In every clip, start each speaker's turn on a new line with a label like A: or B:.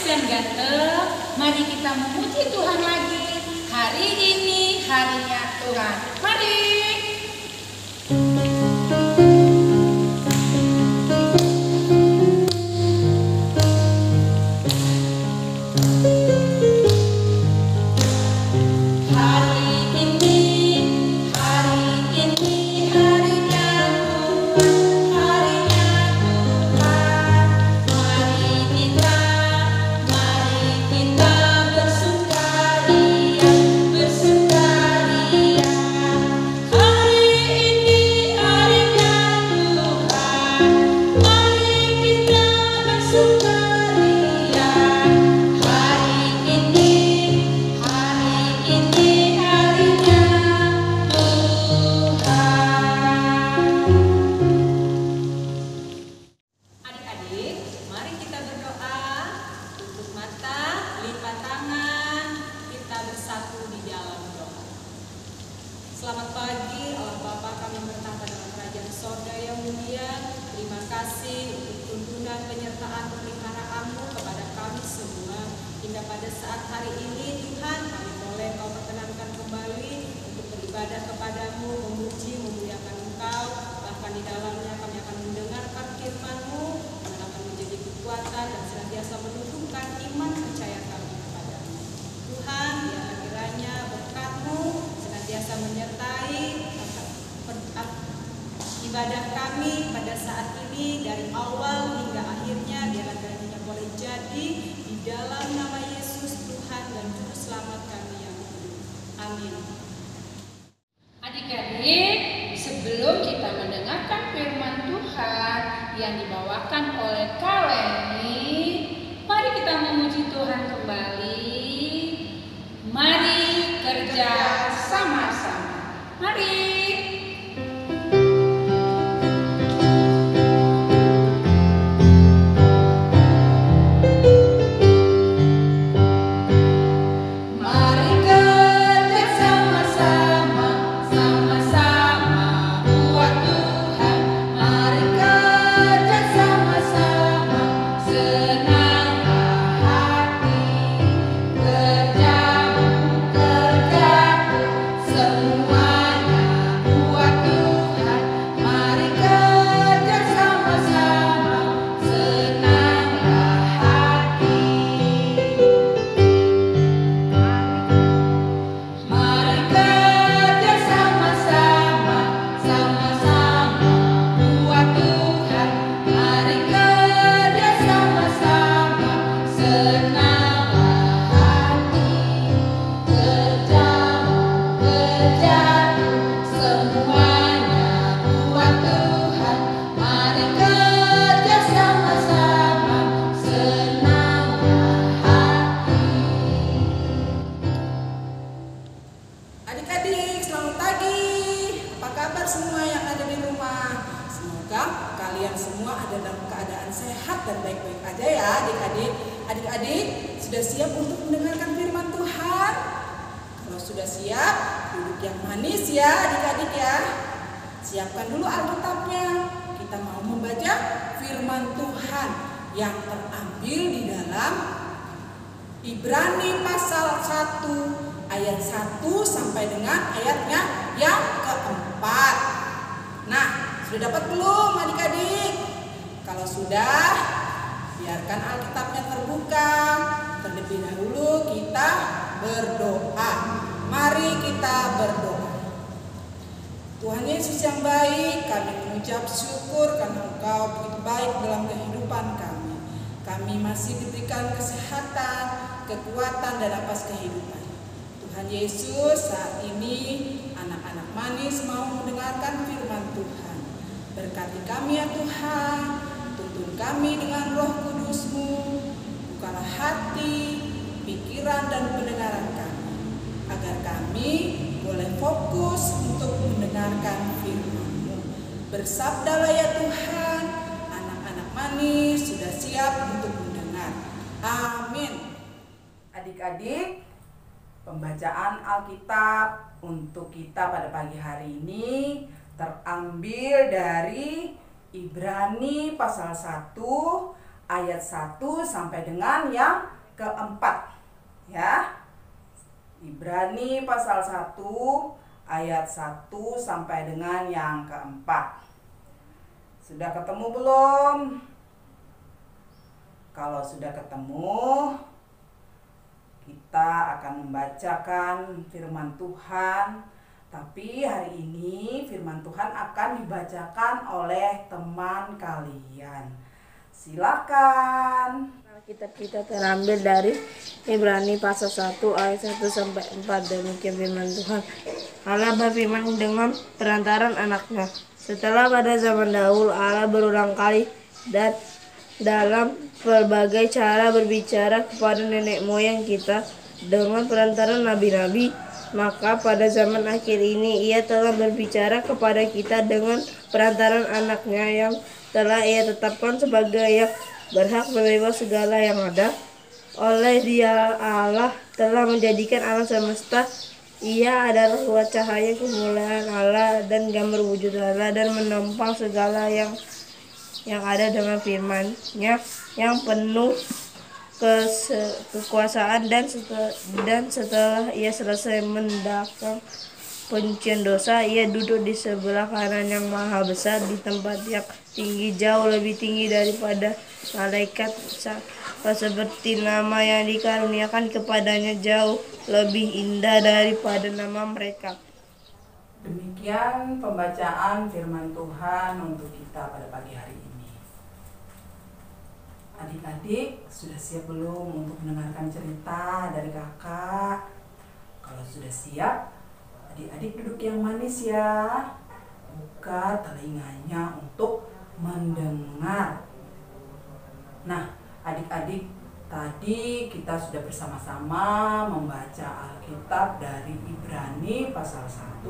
A: dan ganteng, mari kita memuji Tuhan lagi. Hari ini harinya Tuhan. Mari.
B: Selamat pagi, Allah Bapa, kami bertahta dalam kerajaan sorga yang mulia. Terima kasih untuk tuntunan penyertaan pemeliharaan-Mu kepada kami semua. Hingga pada saat hari ini Tuhan, kami boleh Kau perkenankan kembali untuk beribadah kepadamu, memuji, memuliakan Engkau. Bahkan di dalamnya kami akan mendengarkan firman-Mu yang akan menjadi kekuatan dan senantiasa menumbuhkan iman percaya kami kepadamu. Tuhan, biarlah kiranya berkat-Mu senantiasa menyertai ibadah kami pada saat ini dari awal hingga akhirnya. Biarlah kiranya boleh jadi di dalam nama Yesus Tuhan dan Juru Selamat kami yang hidup. Amin.
A: Adik-adik, sebelum kita mendengarkan firman Tuhan yang dibawakan oleh Kak Leni, mari kita memuji Tuhan kembali. Mari kerja sama-sama. Mari.
C: Adik-adik, selamat pagi. Apa kabar semua yang ada di rumah? Semoga kalian semua ada dalam keadaan sehat dan baik-baik aja ya adik-adik. Adik-adik, sudah siap untuk mendengarkan firman Tuhan? Kalau sudah siap, duduk yang manis ya adik-adik ya. Siapkan dulu Alkitabnya. Kita mau membaca firman Tuhan yang terambil di dalam Ibrani pasal 1 ayat 1 sampai dengan ayatnya yang keempat. Nah, sudah dapat belum adik-adik? Kalau sudah, biarkan Alkitabnya terbuka. Terlebih dahulu kita berdoa. Mari kita berdoa. Tuhan Yesus yang baik, kami mengucap syukur karena Engkau begitu baik dalam kehidupan kami. Kami masih diberikan kesehatan, kekuatan dan nafas kehidupan. Tuhan Yesus, saat ini anak-anak manis mau mendengarkan firman Tuhan. Berkati kami ya Tuhan, tuntun kami dengan Roh Kudus-Mu. Bukalah hati, pikiran dan pendengaran kami, agar kami boleh fokus untuk mendengarkan firman-Mu. Bersabdalah ya Tuhan, anak-anak manis sudah siap untuk mendengar. Amin. Adik-adik, pembacaan Alkitab untuk kita pada pagi hari ini terambil dari Ibrani pasal 1 ayat 1 sampai dengan yang keempat. Ya. Ibrani pasal 1 ayat 1 sampai dengan yang keempat. Sudah ketemu belum? Kalau sudah ketemu, kita akan membacakan firman Tuhan. Tapi hari ini firman Tuhan akan dibacakan oleh teman kalian. Silakan.
D: Kitab kita terambil dari Ibrani pasal 1 ayat 1 sampai 4. Demikian firman Tuhan. Allah berfirman dengan perantaran anaknya. Setelah pada zaman dahulu Allah berulang kali dan dalam berbagai cara berbicara kepada nenek moyang kita dengan perantaran nabi-nabi, maka pada zaman akhir ini Ia telah berbicara kepada kita dengan perantaran anaknya yang telah Ia tetapkan sebagai yang berhak menerima segala yang ada. Oleh Dia Allah telah menjadikan alam semesta. Ia adalah ruang cahaya kemuliaan Allah dan gambar wujud Allah, dan menopang segala yang ada dengan firman-Nya yang penuh kekuasaan, dan setelah Ia selesai mendatang penyucian dosa, Ia duduk di sebelah kanan yang maha besar di tempat yang tinggi, jauh lebih tinggi daripada malaikat, seperti nama yang dikaruniakan kepadanya jauh lebih indah daripada nama mereka.
C: Demikian pembacaan firman Tuhan untuk kita pada pagi hari ini. Adik-adik sudah siap belum untuk mendengarkan cerita dari kakak? Kalau sudah siap, adik-adik duduk yang manis ya. Buka telinganya untuk mendengar. Nah, adik-adik, tadi kita sudah bersama-sama membaca Alkitab dari Ibrani pasal 1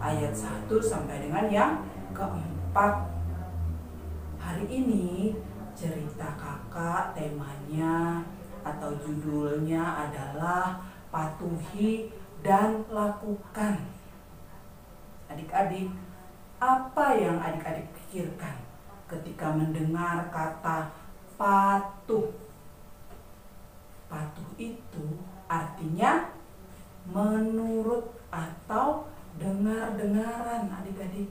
C: ayat 1 sampai dengan yang keempat. Hari ini cerita kakak temanya atau judulnya adalah patuhi dan lakukan. Adik-adik, apa yang adik-adik pikirkan ketika mendengar kata patuh? Patuh itu artinya menurut atau dengar-dengaran, adik-adik.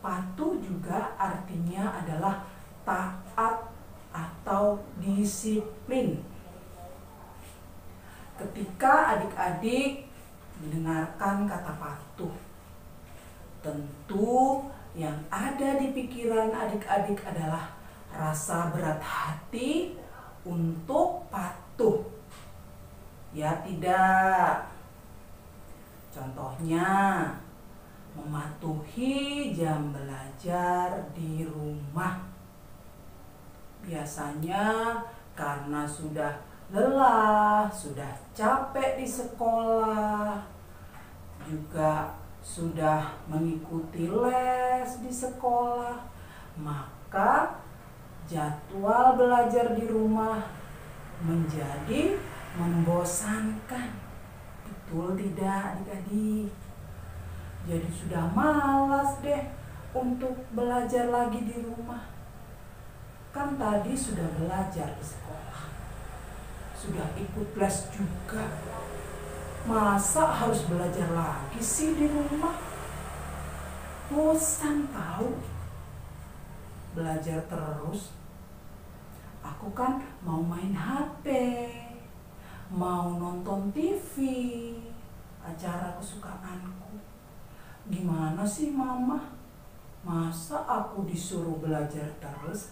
C: Patuh juga artinya adalah taat atau disiplin. Ketika adik-adik mendengarkan kata patuh, tentu yang ada di pikiran adik-adik adalah rasa berat hati untuk patuh. Ya tidak? Contohnya, mematuhi jam belajar di rumah. Biasanya karena sudah lelah, sudah capek di sekolah, juga sudah mengikuti les di sekolah, maka jadwal belajar di rumah menjadi membosankan. Betul tidak, adik-adik? Jadi sudah malas deh untuk belajar lagi di rumah. Kan tadi sudah belajar di sekolah, sudah ikut les juga. Masa harus belajar lagi sih di rumah? Bosan tahu belajar terus. Aku kan mau main HP, mau nonton TV, acara kesukaanku. Gimana sih mama? Masa aku disuruh belajar terus?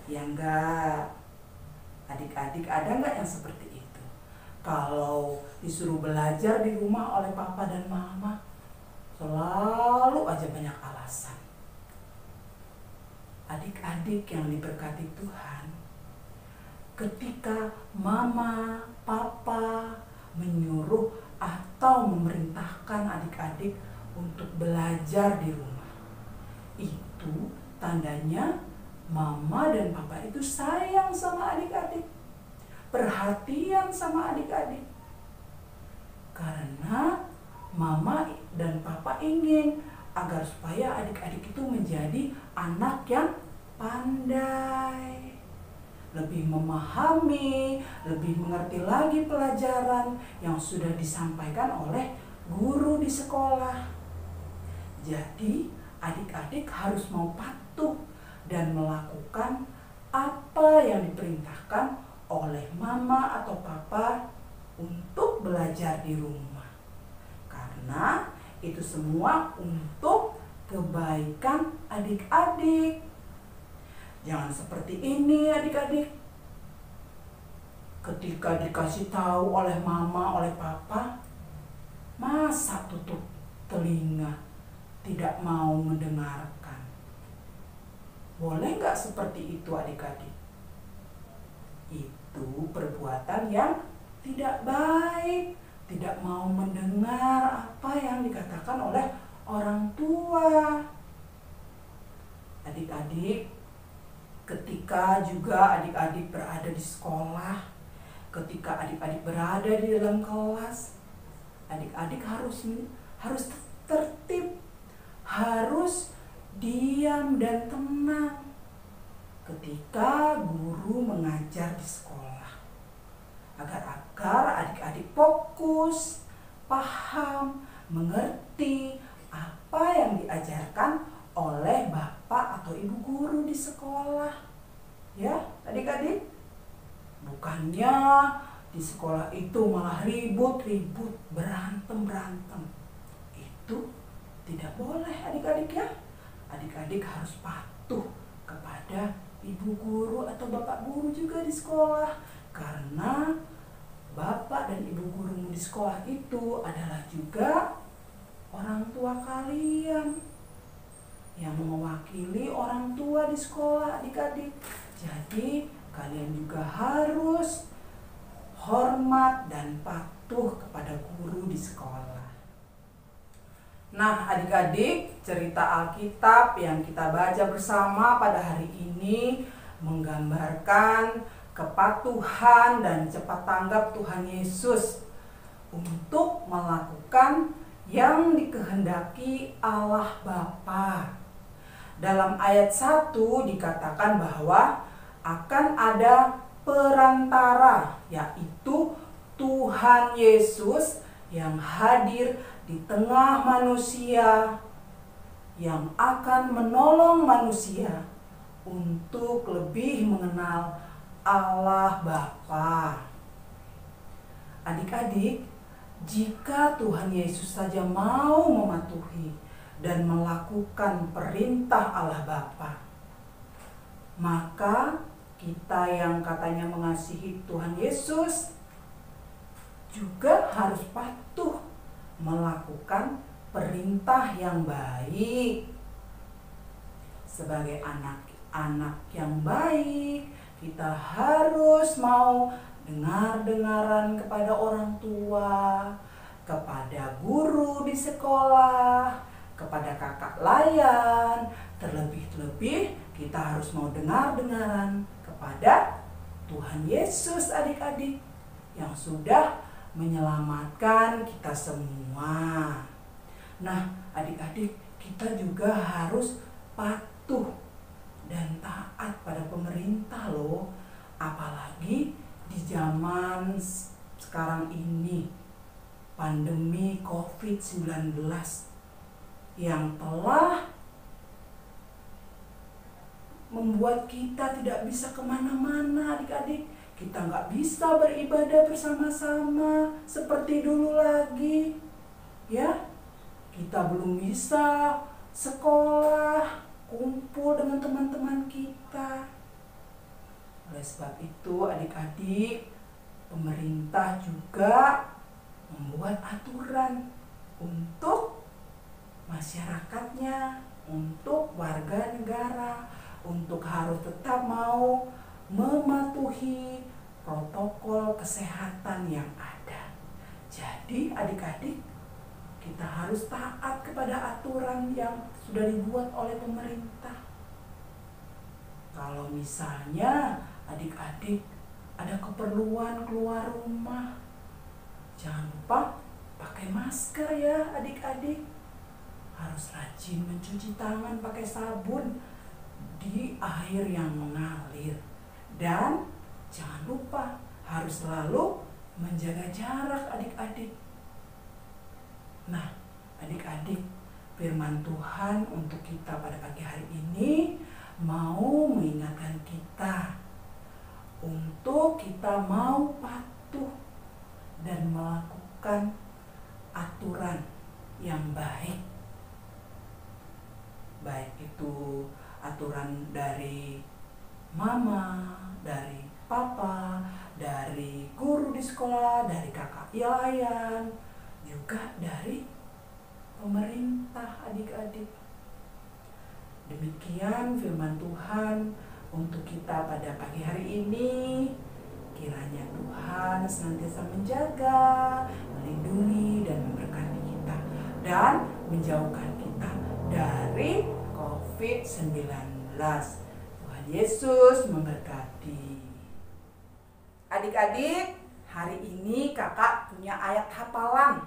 C: Ya enggak. Adik-adik, ada enggak yang seperti itu? Kalau disuruh belajar di rumah oleh papa dan mama, selalu aja banyak alasan. Adik-adik yang diberkati Tuhan, ketika mama, papa menyuruh atau memerintahkan adik-adik untuk belajar di rumah, itu tandanya mama dan papa itu sayang sama adik-adik, perhatian sama adik-adik. Karena mama dan papa ingin agar supaya adik-adik itu menjadi anak yang pandai, lebih memahami, lebih mengerti lagi pelajaran yang sudah disampaikan oleh guru di sekolah. Jadi adik-adik harus mau patuh dan melakukan apa yang diperintahkan oleh mama atau papa untuk belajar di rumah. Karena itu semua untuk kebaikan adik-adik. Jangan seperti ini adik-adik. Ketika dikasih tahu oleh mama, oleh papa, masa tutup telinga, tidak mau mendengarkan. Boleh nggak seperti itu adik-adik? Itu perbuatan yang tidak baik, tidak mau mendengar apa yang dikatakan oleh orang tua. Adik-adik, ketika juga adik-adik berada di sekolah, ketika adik-adik berada di dalam kelas, adik-adik harus tertib, harus diam dan tenang ketika guru mengajar di sekolah, agar adik-adik fokus, paham, mengerti apa yang diajarkan oleh bapak atau ibu guru di sekolah. Ya, adik-adik, bukannya di sekolah itu malah ribut-ribut, berantem-berantem. Itu tidak boleh adik-adik ya. Adik-adik harus patuh kepada ibu guru atau bapak guru juga di sekolah. Karena bapak dan ibu gurumu di sekolah itu adalah juga orang tua kalian yang mewakili orang tua di sekolah adik-adik. Jadi kalian juga harus hormat dan patuh kepada guru di sekolah. Nah adik-adik, cerita Alkitab yang kita baca bersama pada hari ini menggambarkan kepatuhan dan cepat tanggap Tuhan Yesus untuk melakukan yang dikehendaki Allah Bapa. Dalam ayat 1 dikatakan bahwa akan ada perantara, yaitu Tuhan Yesus yang hadir di tengah manusia, yang akan menolong manusia untuk lebih mengenal Allah Bapa. Adik-adik, jika Tuhan Yesus saja mau mematuhi dan melakukan perintah Allah Bapa, maka kita yang katanya mengasihi Tuhan Yesus juga harus patuh melakukan perintah yang baik. Sebagai anak-anak yang baik, kita harus mau dengar-dengaran kepada orang tua, kepada guru di sekolah, kepada kakak layan. Terlebih-lebih kita harus mau dengar-dengaran kepada Tuhan Yesus adik-adik yang sudah menyelamatkan kita semua. Nah adik-adik, kita juga harus patuh dan taat pada pemerintah loh. Apalagi di zaman sekarang ini, pandemi COVID-19 yang telah membuat kita tidak bisa kemana-mana adik-adik. Kita nggak bisa beribadah bersama-sama seperti dulu lagi. Ya, kita belum bisa sekolah, kumpul dengan teman-teman kita. Oleh sebab itu adik-adik, pemerintah juga membuat aturan untuk masyarakatnya, untuk warga negara, untuk harus tetap mau mematuhi protokol kesehatan yang ada. Jadi adik-adik, kita harus taat kepada aturan yang sudah dibuat oleh pemerintah. Kalau misalnya adik-adik ada keperluan keluar rumah, jangan lupa pakai masker ya adik-adik. Harus rajin mencuci tangan pakai sabun di air yang mengalir. Dan Jangan lupa harus selalu menjaga jarak adik-adik. Nah, adik-adik, firman Tuhan untuk kita pada pagi hari ini mau mengingatkan kita untuk kita mau patuh dan melakukan aturan yang baik. Baik itu aturan dari mama, dari papa, dari guru di sekolah, dari kakak yayan, juga dari pemerintah adik-adik. Demikian firman Tuhan untuk kita pada pagi hari ini. Kiranya Tuhan senantiasa menjaga, melindungi dan memberkati kita dan menjauhkan kita dari COVID-19. Tuhan Yesus memberkati. Adik-adik, hari ini kakak punya ayat hafalan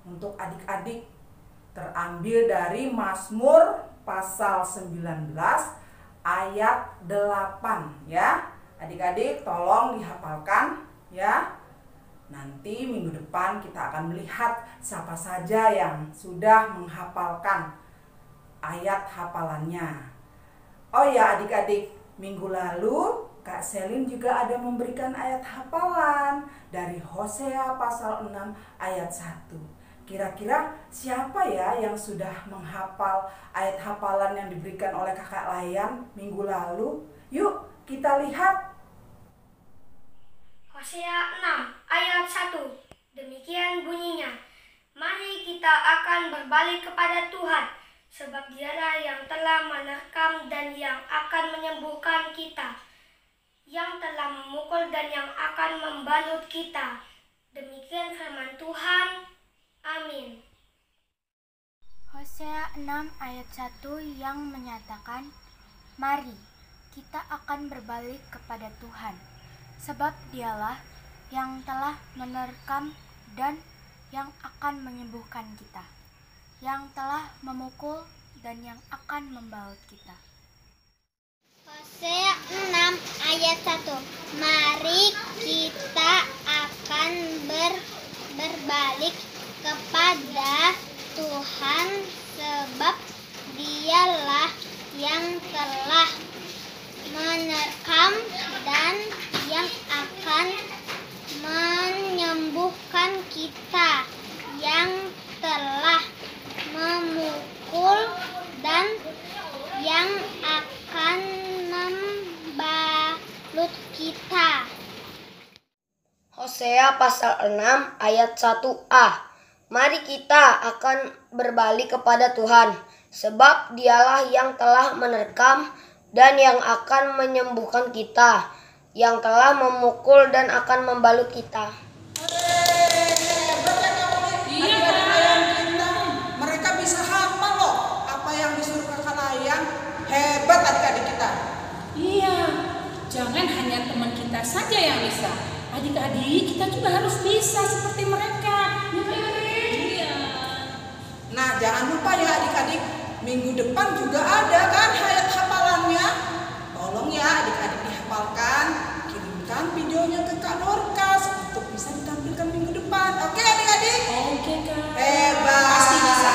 C: untuk adik-adik, terambil dari Mazmur pasal 19 ayat 8 ya. Adik-adik tolong dihafalkan ya. Nanti minggu depan kita akan melihat siapa saja yang sudah menghafalkan ayat hafalannya. Oh ya adik-adik, minggu lalu Kak Selin juga ada memberikan ayat hafalan dari Hosea pasal 6 ayat 1. Kira-kira siapa ya yang sudah menghafal ayat hafalan yang diberikan oleh Kakak Layan minggu lalu? Yuk kita lihat.
E: Hosea 6 ayat 1. Demikian bunyinya. Mari kita akan berbalik kepada Tuhan, sebab Dialah yang telah menerkam dan yang akan menyembuhkan kita, yang telah memukul dan yang akan membalut kita. Demikian firman Tuhan. Amin.
F: Hosea 6 ayat 1 yang menyatakan, mari kita akan berbalik kepada Tuhan, sebab Dialah yang telah menerkam dan yang akan menyembuhkan kita, yang telah memukul dan yang akan membalut kita.
G: Hosea 6 ayat 1. Mari kita akan berbalik kepada Tuhan, sebab Dialah yang telah menerkam dan yang akan menyembuhkan kita, yang telah memukul dan yang akan membalut kita.
H: Hosea pasal 6 ayat 1a. Mari kita akan berbalik kepada Tuhan, sebab Dialah yang telah menerkam dan yang akan menyembuhkan kita, yang telah memukul dan akan membalut kita.
C: Mereka bisa hafal loh apa yang disuruh Kakak Layan. Hebat adik-adik kita.
A: Iya, jangan hanya teman kita saja yang bisa. Adik-adik kita juga harus bisa seperti mereka. Iya.
C: Nah, jangan lupa ya adik-adik, minggu depan juga ada kan ayat hafalannya. Tolong ya adik-adik dihafalkan, kirimkan videonya ke Kak Dorcas untuk bisa ditampilkan minggu depan. Oke adik-adik?
A: Oke Kak.
C: Hebat.
A: Pasti bisa.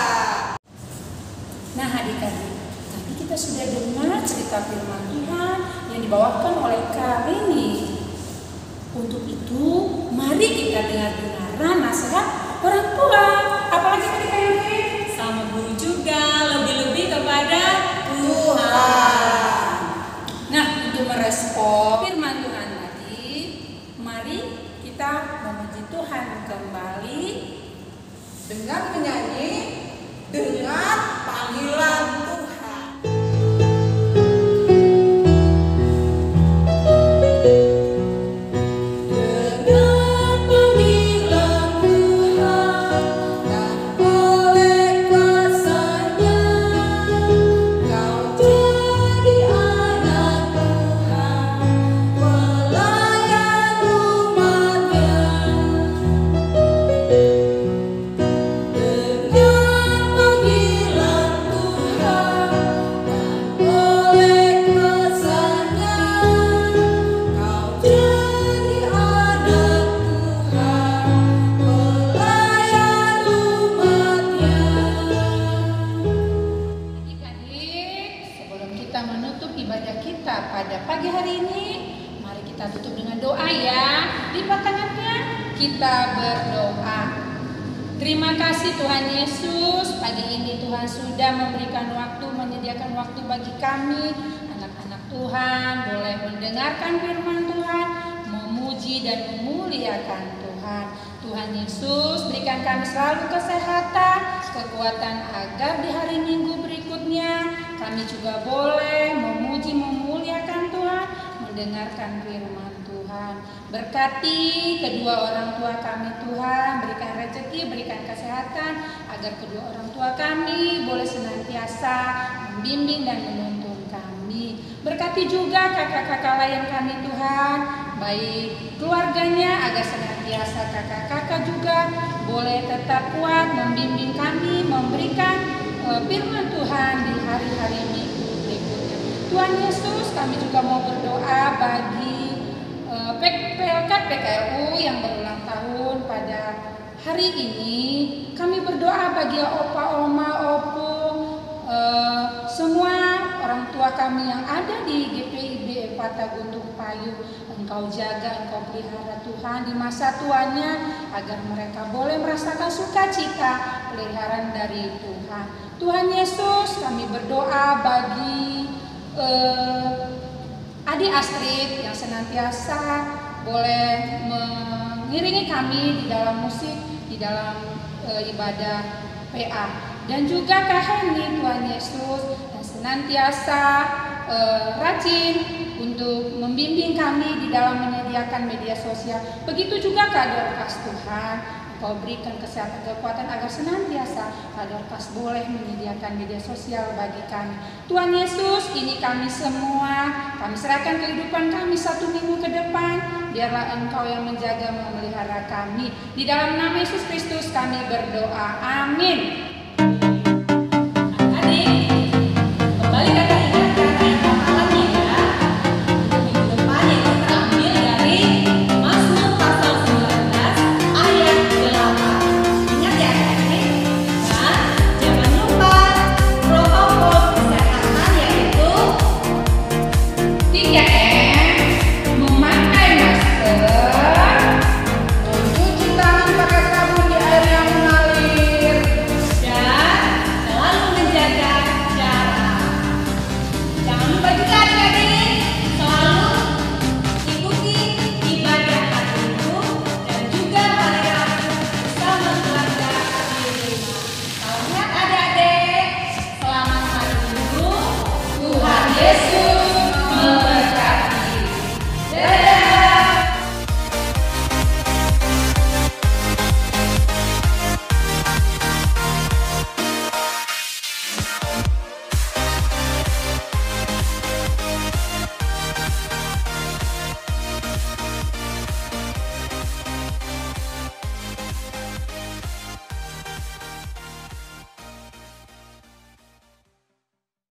A: Nah adik-adik, tadi kita sudah dengar cerita firman Tuhan yang dibawakan oleh Kak Rini. Untuk itu, mari kita dengar-dengaran nasihat orang tua. Apalagi tadi Kak Rini?
B: Sama guru juga, lebih-lebih kepada Tuhan.
A: Nah, untuk merespon firman Tuhan tadi, mari kita memuji Tuhan kembali
C: Dengan menyanyi, dengan panggilan Tuhan.
G: Dengan
A: menutup ibadah kita pada pagi hari ini, mari kita tutup dengan doa ya. Lipat tangannya, kita berdoa. Terima kasih Tuhan Yesus, pagi ini Tuhan sudah memberikan waktu, menyediakan waktu bagi kami, anak-anak Tuhan, boleh mendengarkan firman Tuhan, memuji dan memuliakan Tuhan. Tuhan Yesus, berikan kami selalu kesehatan, kekuatan agar di hari Minggu berikutnya kami juga boleh memuji, memuliakan Tuhan, mendengarkan firman Tuhan. Berkati kedua orang tua kami Tuhan, berikan rezeki, berikan kesehatan, agar kedua orang tua kami boleh senantiasa membimbing dan menuntun kami. Berkati juga kakak-kakak lain kami Tuhan, baik keluarganya, agar senantiasa kakak-kakak juga boleh tetap kuat membimbing kami, memberikan firman Tuhan di hari-hari Minggu berikutnya. Tuhan Yesus, kami juga mau berdoa bagi PLK PKLU yang berulang tahun pada hari ini. Kami berdoa bagi opa, oma, opung, semua orang tua kami yang ada di GPIB Epata Guntung Payung. Engkau jaga, Engkau pelihara Tuhan di masa tuanya, agar mereka boleh merasakan sukacita peliharaan dari Tuhan. Tuhan Yesus, kami berdoa bagi Adik Astrid yang senantiasa boleh mengiringi kami di dalam musik, di dalam ibadah PA. Dan juga Kak Heni, Tuhan Yesus, yang senantiasa rajin untuk membimbing kami di dalam menyediakan media sosial. Begitu juga Kak Dorcas Tuhan, Engkau berikan kesehatan, kekuatan agar senantiasa Kak Dorcas boleh menyediakan media sosial bagi kami. Tuhan Yesus, ini kami semua, kami serahkan kehidupan kami 1 minggu ke depan. Biarlah Engkau yang menjaga, memelihara kami. Di dalam nama Yesus Kristus kami berdoa. Amin. Adik.